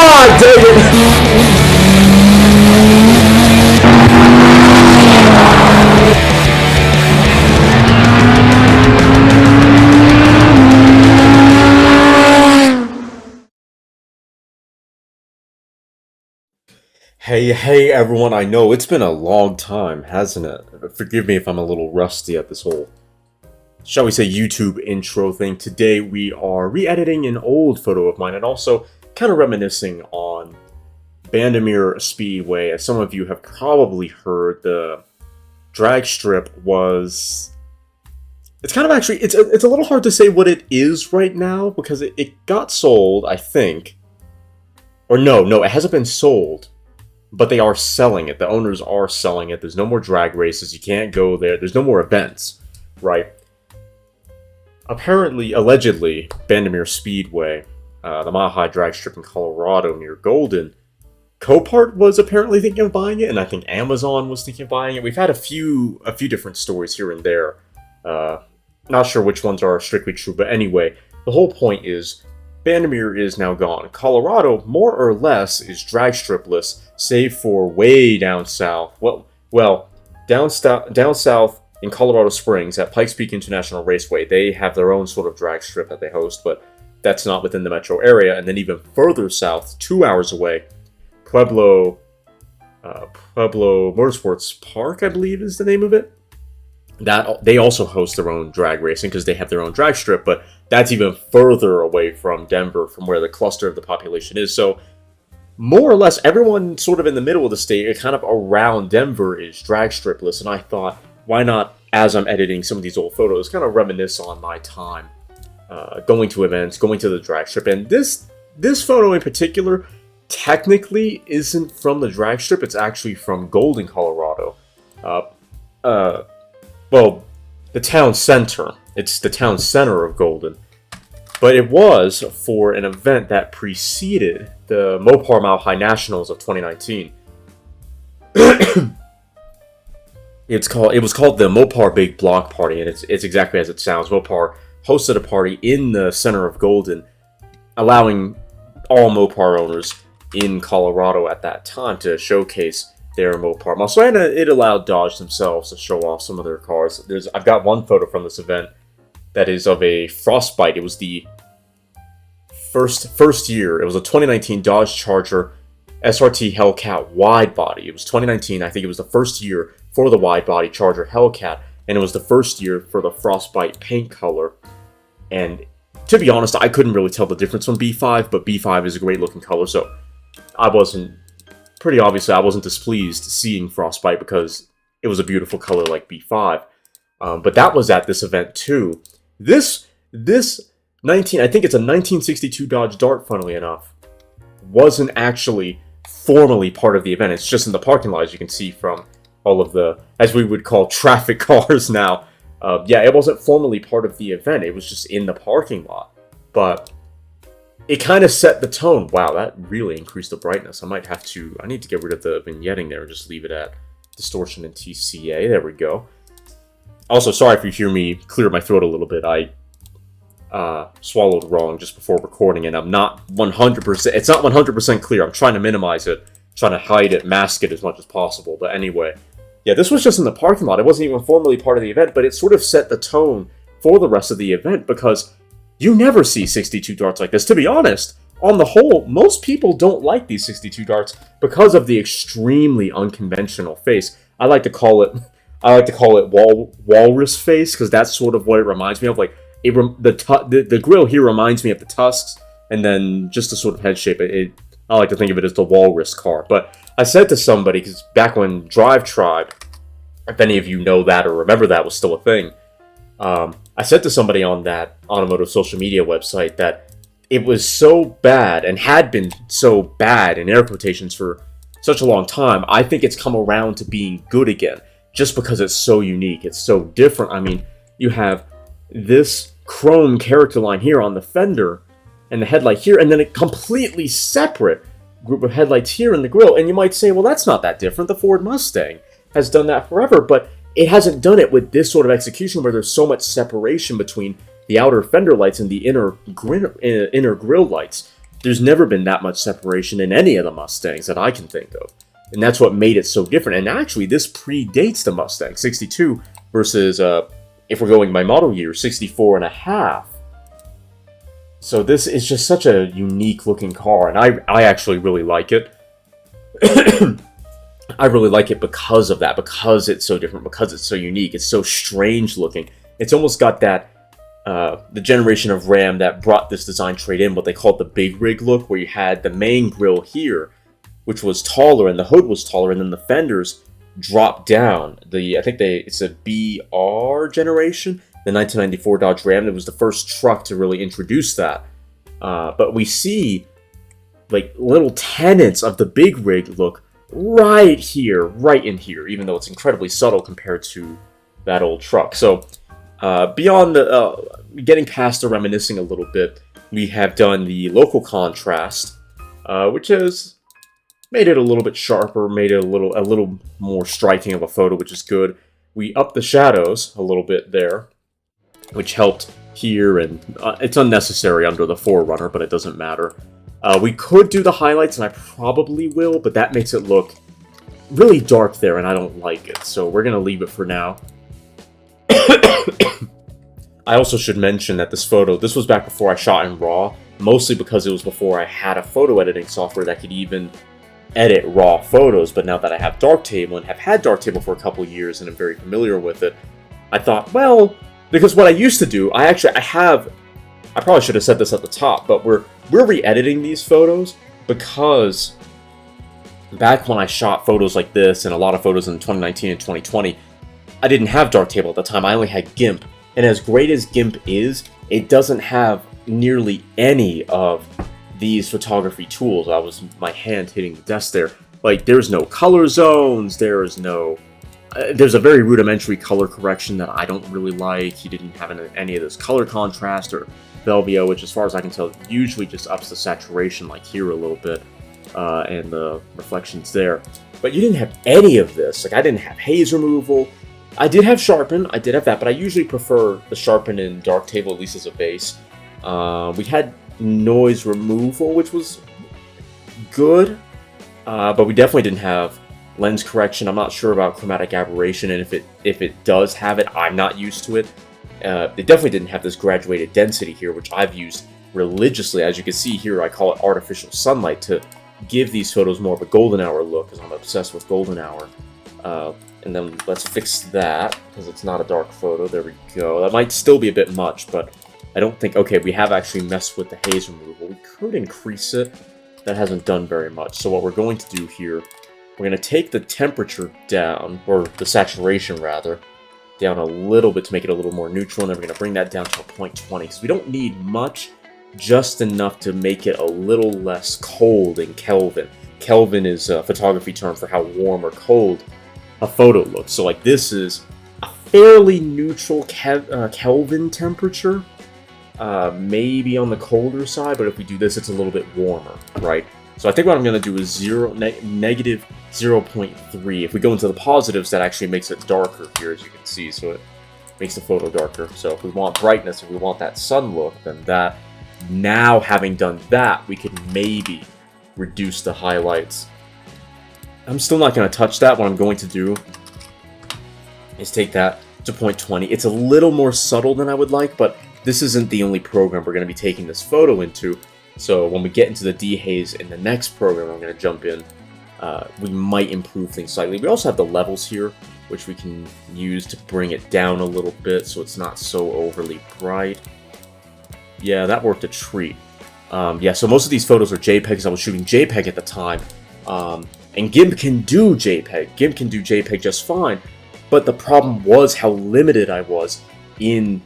God dang it! Hey everyone, I know it's been a long time, hasn't it? Forgive me if I'm a little rusty at this whole, shall we say, YouTube intro thing. Today we are re-editing an old photo of mine and also kind of reminiscing on Bandimere Speedway. As some of you have probably heard, the drag strip was... It's kind of actually, it's a little hard to say what it is right now because it got sold, I think. Or no, it hasn't been sold. But they are selling it. The owners are selling it. There's no more drag races. You can't go there. There's no more events, right? Apparently, allegedly, Bandimere Speedway, the Mile High drag strip in Colorado near Golden, Copart was apparently thinking of buying it, and I think Amazon was thinking of buying it. We've had a few different stories here and there. Not sure which ones are strictly true, but anyway, the whole point is Bandimere is now gone. Colorado, more or less, is drag stripless, save for way down south. Well, down south in Colorado Springs at Pikes Peak International Raceway, they have their own sort of drag strip that they host, but that's not within the metro area. And then even further south, 2 hours away, Pueblo Motorsports Park, I believe is the name of it. That they also host their own drag racing because they have their own drag strip, but that's even further away from Denver, from where the cluster of the population is. So more or less everyone sort of in the middle of the state, kind of around Denver, is drag stripless. And I thought, why not, as I'm editing some of these old photos, kind of reminisce on my time going to events, going to the drag strip. And this photo in particular technically isn't from the drag strip. It's actually from Golden, Colorado. Well, the town center. It's the town center of Golden. But it was for an event that preceded the Mopar Mile High Nationals of 2019. It was called the Mopar Big Block Party, and it's exactly as it sounds. Mopar hosted a party in the center of Golden, allowing all Mopar owners in Colorado at that time to showcase their Mopar muscle, and it allowed Dodge themselves to show off some of their cars. I've got one photo from this event that is of a Frostbite. It was the first year. It was a 2019 Dodge Charger SRT Hellcat wide body. It was 2019. I think it was the first year for the wide body Charger Hellcat, and it was the first year for the Frostbite paint color. And to be honest, I couldn't really tell the difference from B5, but B5 is a great looking color, so pretty obviously I wasn't displeased seeing Frostbite because it was a beautiful color like B5. But that was at this event too. This I think it's a 1962 Dodge Dart, funnily enough, wasn't actually formally part of the event. It's just in the parking lot, as you can see from all of the, as we would call, traffic cars now. Yeah, it wasn't formally part of the event. It was just in the parking lot. But it kind of set the tone. Wow, that really increased the brightness. I need to get rid of the vignetting there and just leave it at distortion and TCA. There we go. Also, sorry if you hear me clear my throat a little bit. I swallowed wrong just before recording, and I'm not 100%. It's not 100% clear. I'm trying to minimize it, trying to hide it, mask it as much as possible. But anyway, yeah, this was just in the parking lot. It wasn't even formally part of the event, but it sort of set the tone for the rest of the event because you never see 62 darts like this. To be honest, on the whole, most people don't like these 62 darts because of the extremely unconventional face. I like to call it walrus face because that's sort of what it reminds me of. Like the grill here reminds me of the tusks, and then just the sort of head shape. I like to think of it as the walrus car. But I said to somebody, because back when TrackTribe, if any of you know that or remember that was still a thing, I said to somebody on that automotive social media website that it was so bad and had been so bad in air quotations for such a long time. I think it's come around to being good again just because it's so unique. It's so different. I mean, you have this chrome character line here on the fender and the headlight here, and then a completely separate group of headlights here in the grille. And you might say, well, that's not that different. The Ford Mustang has done that forever, but it hasn't done it with this sort of execution where there's so much separation between the outer fender lights and the inner grille lights. there's never been that much separation in any of the Mustangs that I can think of. And that's what made it so different. And actually, this predates the Mustang 62 versus, if we're going by model year, 64 and a half. So this is just such a unique looking car, and I actually really like it. I really like it because of that, because it's so different, because it's so unique, it's so strange looking. It's almost got that, the generation of Ram that brought this design trait in, what they called the big rig look, where you had the main grille here, which was taller, and the hood was taller, and then the fenders dropped down. It's a BR generation, the 1994 Dodge Ram. It was the first truck to really introduce that. But we see like little tenets of the big rig look right here, right in here, even though it's incredibly subtle compared to that old truck. So beyond the getting past the reminiscing a little bit, we have done the local contrast, which has made it a little bit sharper, made it a little more striking of a photo, which is good. We upped the shadows a little bit there, which helped here, and it's unnecessary under the 4Runner, but it doesn't matter. We could do the highlights, and I probably will, but that makes it look really dark there, and I don't like it, so we're going to leave it for now. I also should mention that this was back before I shot in RAW, mostly because it was before I had a photo editing software that could even edit RAW photos, but now that I have Darktable and have had Darktable for a couple years and I'm very familiar with it, I thought, well, because what I used to do, I probably should have said this at the top, but we're re-editing these photos because back when I shot photos like this and a lot of photos in 2019 and 2020, I didn't have Darktable at the time. I only had GIMP, and as great as GIMP is, it doesn't have nearly any of these photography tools. My hand hitting the desk there. Like, there's no color zones, there's a very rudimentary color correction that I don't really like. He didn't have any of this color contrast or Velvio, which as far as I can tell, usually just ups the saturation, like here a little bit, and the reflections there. But you didn't have any of this. Like, I didn't have haze removal. I did have sharpen, I did have that, but I usually prefer the sharpen in Darktable, at least as a base. We had noise removal, which was good, but we definitely didn't have lens correction. I'm not sure about chromatic aberration, and if it does have it, I'm not used to it. They definitely didn't have this graduated density here, which I've used religiously. As you can see here, I call it artificial sunlight to give these photos more of a golden hour look, because I'm obsessed with golden hour. And then let's fix that, because it's not a dark photo. There we go. That might still be a bit much, but I don't think... Okay, we have actually messed with the haze removal. We could increase it. That hasn't done very much. So what we're going to do here, we're going to take the temperature down, or the saturation rather, down a little bit to make it a little more neutral, and then we're going to bring that down to a 0.20, because we don't need much, just enough to make it a little less cold in Kelvin. Kelvin is a photography term for how warm or cold a photo looks. So like this is a fairly neutral Kelvin temperature, maybe on the colder side, but if we do this, it's a little bit warmer, right? So I think what I'm going to do is negative 0.3. If we go into the positives, that actually makes it darker here, as you can see, so it makes the photo darker. So if we want brightness, if we want that sun look, then that, now having done that, we could maybe reduce the highlights. I'm still not going to touch that. What I'm going to do is take that to 0.20. It's a little more subtle than I would like, but this isn't the only program we're going to be taking this photo into. So when we get into the dehaze in the next program I'm going to jump in, we might improve things slightly. We also have the levels here, which we can use to bring it down a little bit so it's not so overly bright. Yeah, that worked a treat. Yeah, so most of these photos are JPEGs. I was shooting JPEG at the time. And GIMP can do JPEG. GIMP can do JPEG just fine. But the problem was how limited I was in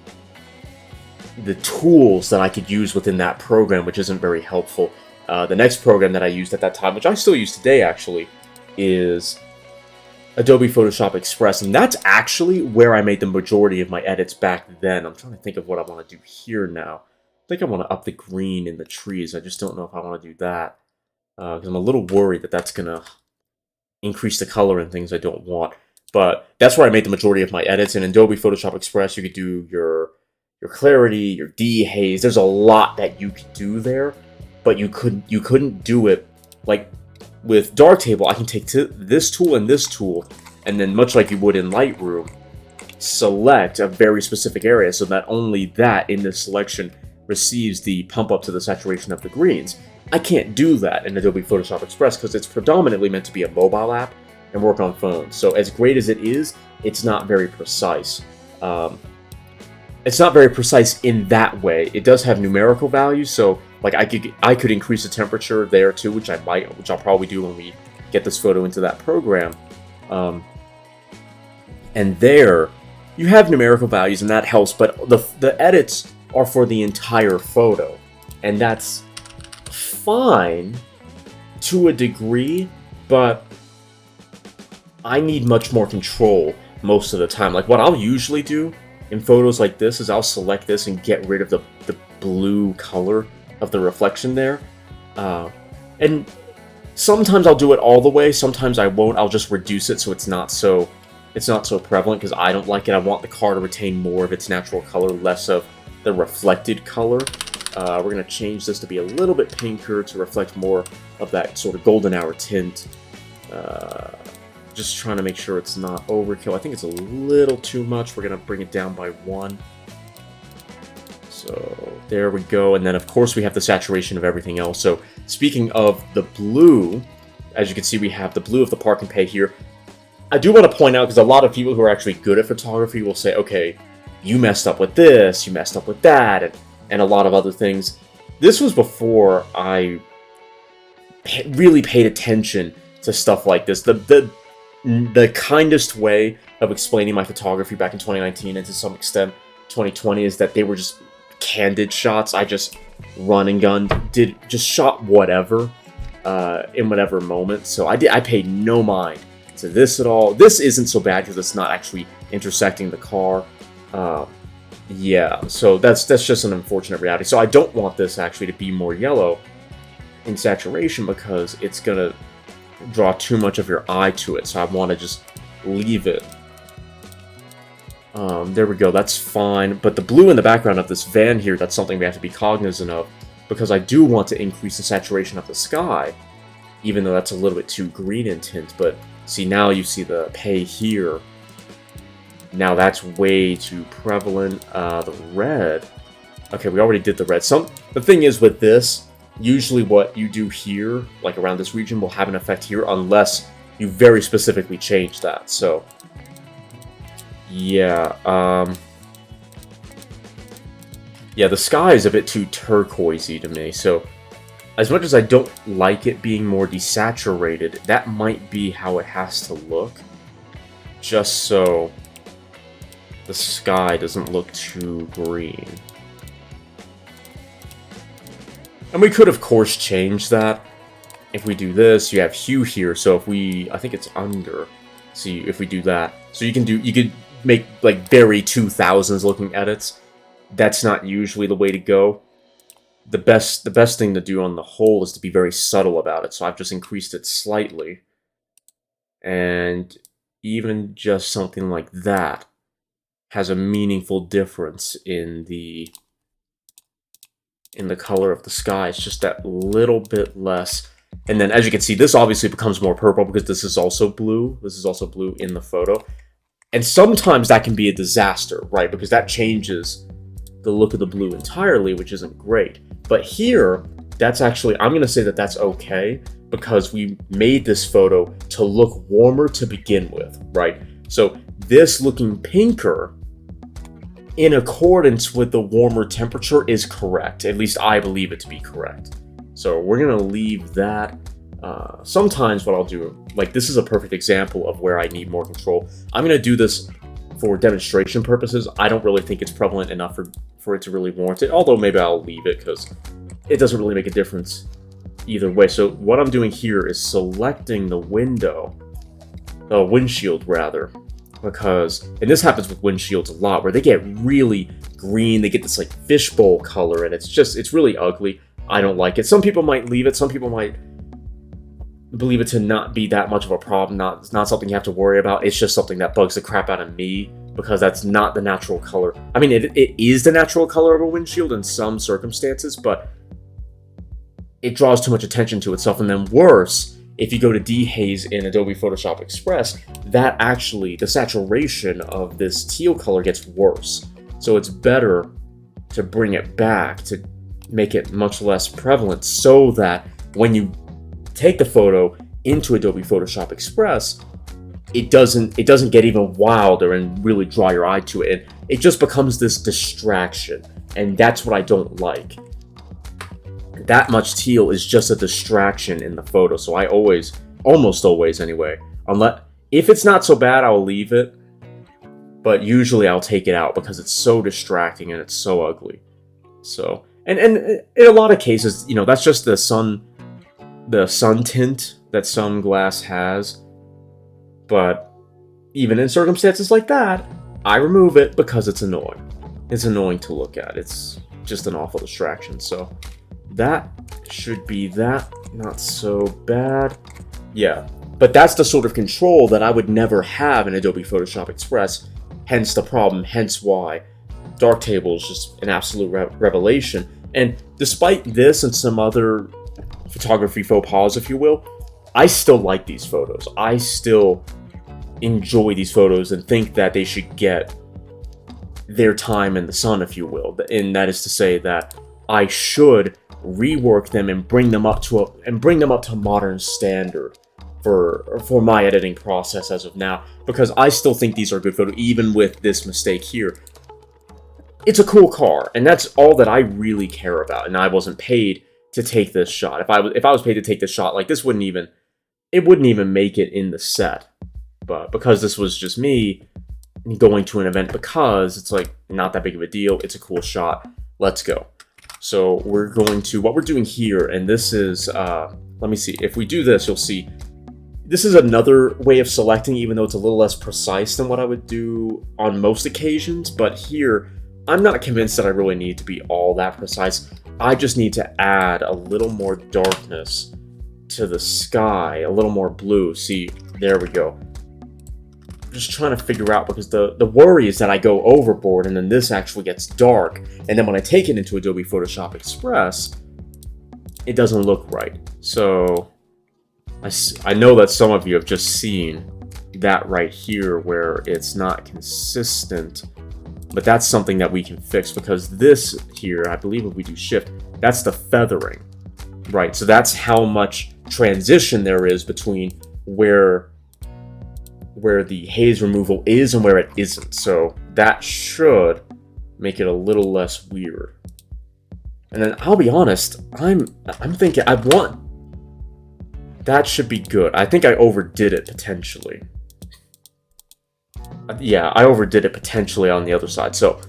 the tools that I could use within that program, which isn't very helpful. The next program that I used at that time, which I still use today actually, is Adobe Photoshop Express. And that's actually where I made the majority of my edits back then. I'm trying to think of what I want to do here now. I think I want to up the green in the trees. I just don't know if I want to do that. Because I'm a little worried that that's going to increase the color and things I don't want. But that's where I made the majority of my edits. In Adobe Photoshop Express, you could do your clarity, your dehaze. There's a lot that you could do there. but you couldn't do it like with Darktable. I can take this tool and this tool, and then much like you would in Lightroom, select a very specific area so that only that in this selection receives the pump up to the saturation of the greens. I can't do that in Adobe Photoshop Express because it's predominantly meant to be a mobile app and work on phones. So as great as it is, it's not very precise. It's not very precise in that way. It does have numerical values, so like I could increase the temperature there too, which I'll probably do when we get this photo into that program. And there, you have numerical values, and that helps. But the edits are for the entire photo, and that's fine to a degree, but I need much more control most of the time. Like what I'll usually do in photos like this is I'll select this and get rid of the blue color of the reflection there. And sometimes I'll do it all the way, sometimes I won't. I'll just reduce it so it's not so prevalent because I don't like it. I want the car to retain more of its natural color, less of the reflected color. We're going to change this to be a little bit pinker to reflect more of that sort of golden hour tint. Just trying to make sure it's not overkill. I think it's a little too much. We're going to bring it down by 1. So there we go. And then of course we have the saturation of everything else. So speaking of the blue, as you can see, we have the blue of the Park and Pay here. I do want to point out, because a lot of people who are actually good at photography will say, okay, you messed up with this, you messed up with that, and a lot of other things. This was before I really paid attention to stuff like this. The kindest way of explaining my photography back in 2019 and to some extent 2020 is that they were just candid shots. I just run and gun, just shot whatever in whatever moment. So I paid no mind to this at all. This isn't so bad because it's not actually intersecting the car. Yeah, so that's just an unfortunate reality. So I don't want this actually to be more yellow in saturation because it's gonna draw too much of your eye to it. So I want to just leave it. There we go, that's fine. But the blue in the background of this van here, that's something we have to be cognizant of, because I do want to increase the saturation of the sky, even though that's a little bit too green in tint. But see, now you see the pay here. Now that's way too prevalent. The red. Okay, we already did the red. The thing is with this, usually what you do here, like around this region, will have an effect here unless you very specifically change that. So yeah, yeah, the sky is a bit too turquoisey to me. So as much as I don't like it being more desaturated, that might be how it has to look, just so the sky doesn't look too green. And we could, of course, change that. If we do this, you have hue here, so if we, I think it's under. See, if we do that, so you could make like very 2000s looking edits. That's not usually the way to go. The best thing to do on the whole is to be very subtle about it. So I've just increased it slightly, and even just something like that has a meaningful difference in the color of the sky. It's just that little bit less. And then as you can see, this obviously becomes more purple because this is also blue. This is also blue in the photo. And sometimes that can be a disaster, right? Because that changes the look of the blue entirely, which isn't great. But here, that's actually, I'm going to say that that's okay, because we made this photo to look warmer to begin with, right? So this looking pinker, in accordance with the warmer temperature, is correct. At least I believe it to be correct. So we're going to leave that. Sometimes what I'll do, like this is a perfect example of where I need more control. I'm going to do this for demonstration purposes. I don't really think it's prevalent enough for it to really warrant it, although maybe I'll leave it because it doesn't really make a difference either way. So what I'm doing here is selecting the windshield rather, because, and this happens with windshields a lot, where they get really green, they get this like fishbowl color, and it's really ugly. I don't like it. Some people might leave it, some people might believe it to not be that much of a problem, not something you have to worry about. It's just something that bugs the crap out of me, because that's not the natural color. I mean, it is the natural color of a windshield in some circumstances, but it draws too much attention to itself. And then worse, if you go to dehaze in Adobe Photoshop Express, that actually, the saturation of this teal color gets worse. So it's better to bring it back, to make it much less prevalent, so that when you take the photo into Adobe Photoshop Express, it doesn't get even wilder and really draw your eye to it. It just becomes this distraction, and that's what I don't like. That much teal is just a distraction in the photo, so I always, almost always anyway, if it's not so bad, I'll leave it, but usually I'll take it out because it's so distracting and it's so ugly. So, and in a lot of cases, you know, that's just the sun tint that some glass has. But even in circumstances like that, I remove it because it's annoying. It's annoying to look at. It's just an awful distraction. So that should be that. Not so bad. Yeah, but that's the sort of control that I would never have in Adobe Photoshop Express. Hence the problem. Hence why Darktable is just an absolute revelation. And despite this and some other photography faux pas, if you will, I still like these photos. I still enjoy these photos and think that they should get their time in the sun, if you will. And that is to say that I should rework them and bring them up to modern standard for my editing process as of now, because I still think these are good photos, even with this mistake here. It's a cool car, and that's all that I really care about. And I wasn't paid to take this shot. If I was paid to take this shot, like, this wouldn't even make it in the set. But because this was just me going to an event, because it's like not that big of a deal, it's a cool shot, let's go. So we're going to, what we're doing here, and this is, let me see, if we do this, you'll see, this is another way of selecting, even though it's a little less precise than what I would do on most occasions. But here, I'm not convinced that I really need to be all that precise. I just need to add a little more darkness to the sky, a little more blue. See, there we go. I'm just trying to figure out, because the worry is that I go overboard and then this actually gets dark. And then when I take it into Adobe Photoshop Express, it doesn't look right. So I know that some of you have just seen that right here where it's not consistent. But that's something that we can fix, because this here, I believe if we do shift, that's the feathering, right? So that's how much transition there is between where the haze removal is and where it isn't. So that should make it a little less weird. And then I'll be honest, I'm thinking that should be good. I think I overdid it potentially. Yeah, I overdid it potentially on the other side. So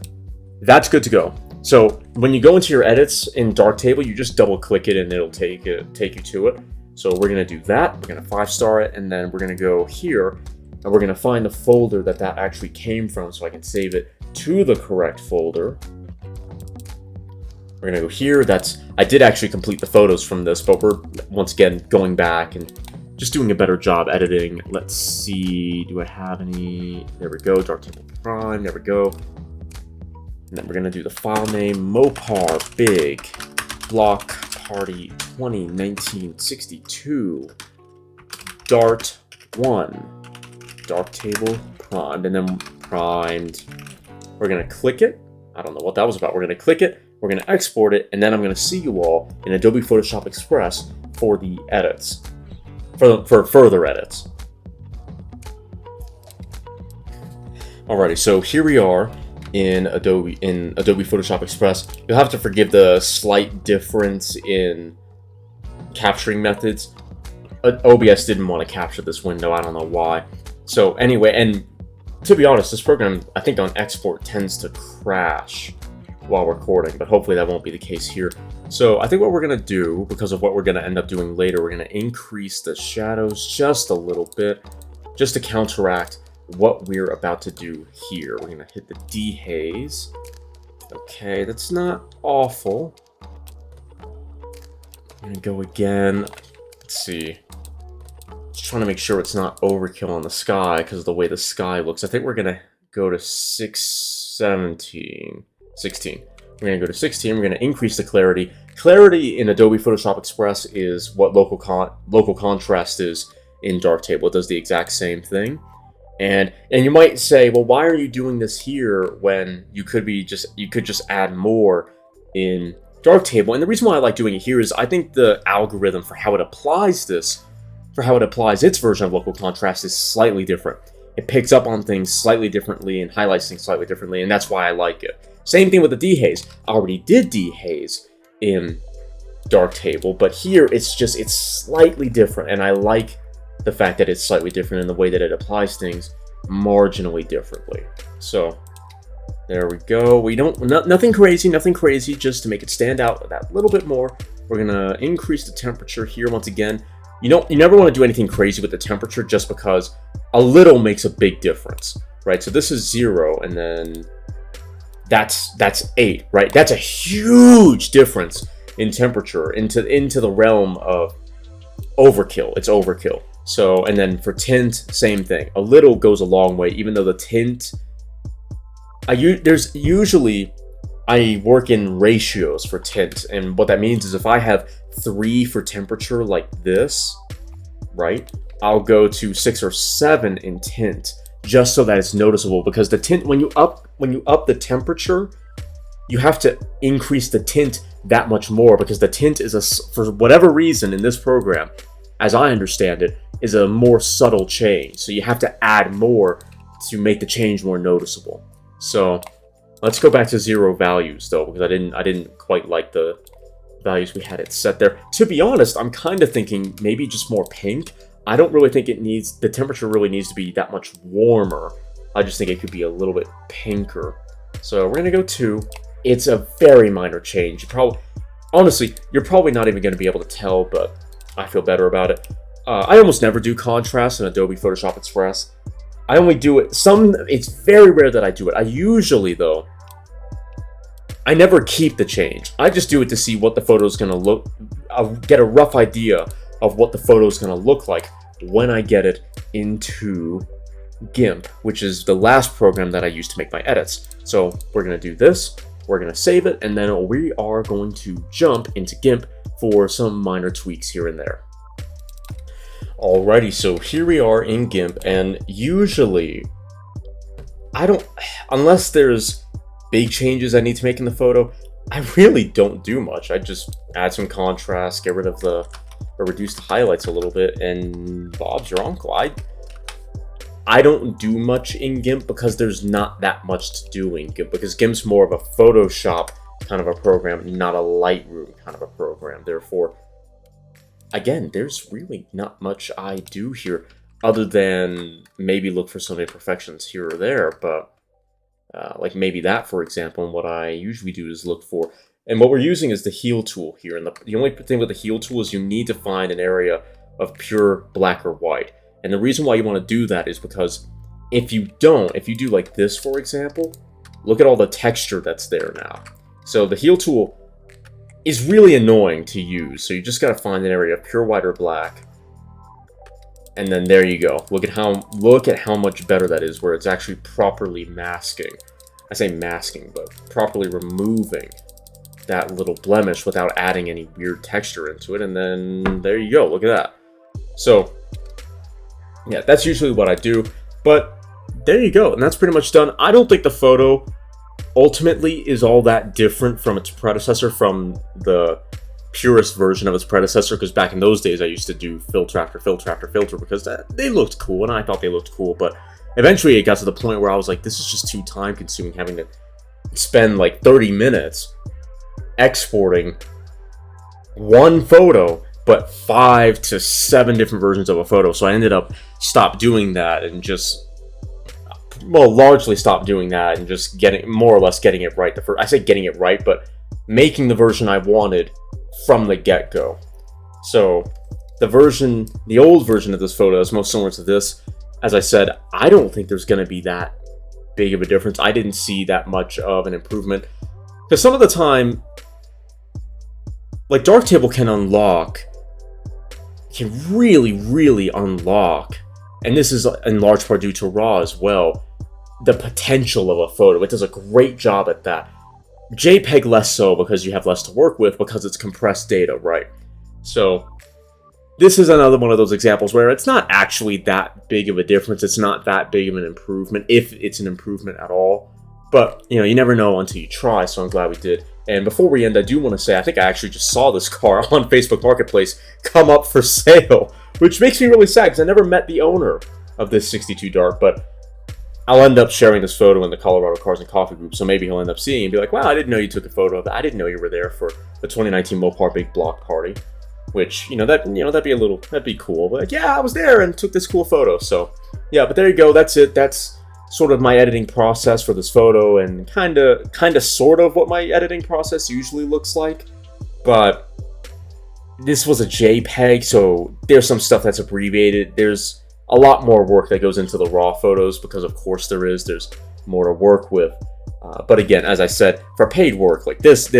that's good to go. So when you go into your edits in Darktable, you just double click it and it'll take you to it. So we're going to do that. We're going to 5-star it, and then we're going to go here and we're going to find the folder that actually came from, so I can save it to the correct folder. We're going to go here. I did actually complete the photos from this, but we're once again going back and just doing a better job editing. Let's see, do I have any? There we go, Darktable Prime, there we go. And then we're gonna do the file name, Mopar Big Block Party 2019-62 Dart 1 Darktable primed, and then primed. We're gonna click it. I don't know what that was about. We're gonna click it, we're gonna export it, and then I'm gonna see you all in Adobe Photoshop Express for the edits. For further edits. Alrighty, so here we are in Adobe Photoshop Express. You'll have to forgive the slight difference in capturing methods. OBS didn't want to capture this window, I don't know why. So anyway, and to be honest, this program, I think on export, tends to crash while recording, but hopefully that won't be the case here. So I think what we're going to do, because of what we're going to end up doing later, we're going to increase the shadows just a little bit, just to counteract what we're about to do here. We're going to hit the dehaze. Okay, that's not awful. I'm going to go again. Let's see. Just trying to make sure it's not overkill on the sky, because of the way the sky looks. I think we're going to go to 16. We're going to go to 16. We're going to increase the clarity. Clarity in Adobe Photoshop Express is what local contrast is in Darktable. It does the exact same thing. And you might say, well, why are you doing this here when you could just add more in Darktable? And the reason why I like doing it here is I think the algorithm for how it applies its version of local contrast is slightly different. It picks up on things slightly differently and highlights things slightly differently, and that's why I like it. Same thing with the dehaze. I already did dehaze in Darktable, but here it's slightly different, and I like the fact that it's slightly different in the way that it applies things marginally differently. So there we go. Nothing crazy, just to make it stand out that little bit more. We're gonna increase the temperature here once again. You never want to do anything crazy with the temperature, just because a little makes a big difference, right? So this is 0, and then that's 8, right? That's a huge difference in temperature into the realm of overkill. It's overkill. So, and then for tint, same thing. A little goes a long way, even though the tint, I work in ratios for tint, and what that means is if I have 3 for temperature like this, right, I'll go to 6 or 7 in tint, just so that it's noticeable, because the tint, when you up the temperature, you have to increase the tint that much more, because the tint is for whatever reason in this program, as I understand it, is a more subtle change. So you have to add more to make the change more noticeable. So let's go back to 0 values though, because I didn't quite like the values we had it set there. To be honest, I'm kind of thinking maybe just more pink. I don't really think the temperature really needs to be that much warmer. I just think it could be a little bit pinker. So we're gonna go 2. It's a very minor change. Honestly, you're probably not even gonna be able to tell, but I feel better about it. I almost never do contrast in Adobe Photoshop Express. I only do it it's very rare that I do it. I never keep the change. I just do it to see what the photo is gonna look. I'll get a rough idea of what the photo is gonna look like when I get it into GIMP, which is the last program that I use to make my edits. So we're gonna do this, we're gonna save it, and then we are going to jump into GIMP for some minor tweaks here and there. Alrighty, so here we are in GIMP, and usually, unless there's big changes I need to make in the photo, I really don't do much. I just add some contrast, get rid of or reduce the highlights a little bit, and Bob's your uncle. I don't do much in GIMP because there's not that much to do in GIMP, because GIMP's more of a Photoshop kind of a program, not a Lightroom kind of a program. Therefore, again, there's really not much I do here other than maybe look for some imperfections here or there, but like maybe that, for example. And what I usually do is look for, and what we're using is the heal tool here. And the only thing with the heal tool is you need to find an area of pure black or white. And the reason why you want to do that is because if you do like this, for example, look at all the texture that's there now. So the heal tool is really annoying to use. So you just got to find an area of pure white or black. And then there you go. Look at how much better that is, where it's actually properly masking. I say masking, but properly removing that little blemish without adding any weird texture into it. And then there you go. Look at that. So yeah, that's usually what I do. But there you go. And that's pretty much done. I don't think the photo ultimately is all that different from its predecessor, from the purest version of its predecessor, because back in those days I used to do filter after filter after filter because they looked cool and I thought they looked cool. But eventually it got to the point where I was like, this is just too time consuming, having to spend like 30 minutes exporting one photo but 5 to 7 different versions of a photo. So I ended up stopped doing that and largely stopped doing that and just more or less getting it right. I say getting it right, but making the version I wanted from the get-go. So the old version of this photo is most similar to this. As I said, I don't think there's going to be that big of a difference. I didn't see that much of an improvement, because some of the time, like Darktable can really unlock, and this is in large part due to RAW as well, the potential of a photo. It does a great job at that. JPEG less so because you have less to work with because it's compressed data, right? So this is another one of those examples where it's not actually that big of a difference. It's not that big of an improvement, if it's an improvement at all. But, you know, you never know until you try, so I'm glad we did. And before we end, I do want to say, I think I actually just saw this car on Facebook Marketplace come up for sale, which makes me really sad because I never met the owner of this 62 Dart, but I'll end up sharing this photo in the Colorado Cars and Coffee group, so maybe he'll end up seeing it and be like, wow, I didn't know you took a photo of that. I didn't know you were there for the 2019 Mopar Big Block Party. Which, that'd be cool. But yeah, I was there and took this cool photo. So yeah, but there you go. That's it. That's sort of my editing process for this photo, and kind of sort of what my editing process usually looks like. But this was a JPEG, so there's some stuff that's abbreviated. There's a lot more work that goes into the raw photos because, of course, there's more to work with. But again, as I said, for paid work, like this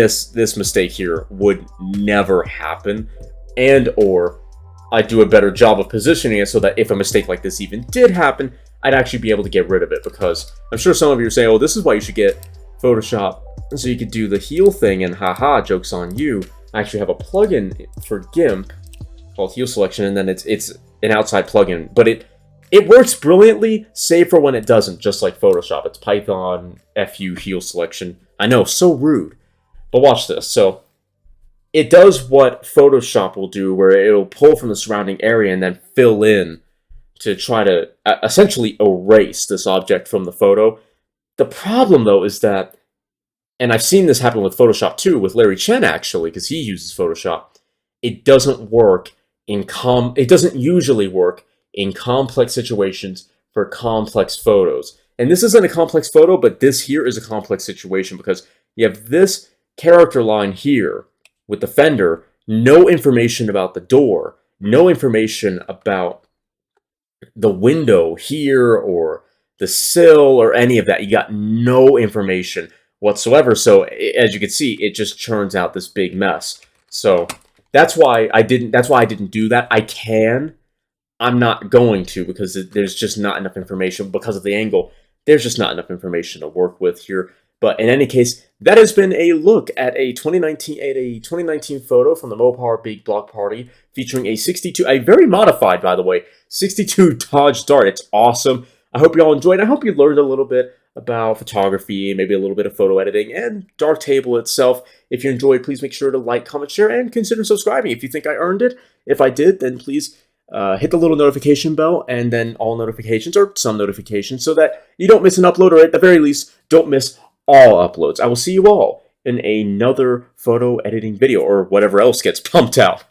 mistake here would never happen. And or I'd do a better job of positioning it so that if a mistake like this even did happen, I'd actually be able to get rid of it. Because I'm sure some of you are saying, oh, this is why you should get Photoshop, so you could do the heal thing, and haha, joke's on you. I actually have a plugin for GIMP called Heal Selection, and then it's an outside plugin. But it works brilliantly, save for when it doesn't, just like Photoshop. It's Python FU Heal Selection. I know, so rude. But watch this. So it does what Photoshop will do, where it'll pull from the surrounding area and then fill in to try to essentially erase this object from the photo. The problem, though, is that, and I've seen this happen with Photoshop too, with Larry Chen actually, because he uses Photoshop, it doesn't work it doesn't usually work in complex situations for complex photos. And this isn't a complex photo, but this here is a complex situation because you have this character line here with the fender, no information about the door, no information about the window here or the sill or any of that. You got no information whatsoever. So as you can see, it just churns out this big mess. So that's why I didn't do that. I'm not going to, because there's just not enough information because of the angle. There's just not enough information to work with here. But in any case, that has been a look at a 2019 photo from the Mopar Big Block Party featuring a very modified, by the way, 62 Dodge Dart. It's awesome. I hope you all enjoyed. I hope you learned a little bit about photography, maybe a little bit of photo editing, and Darktable itself. If you enjoyed, please make sure to like, comment, share, and consider subscribing if you think I earned it. If I did, then please hit the little notification bell, and then all notifications, or some notifications, so that you don't miss an upload, or at the very least, don't miss all uploads. I will see you all in another photo editing video, or whatever else gets pumped out.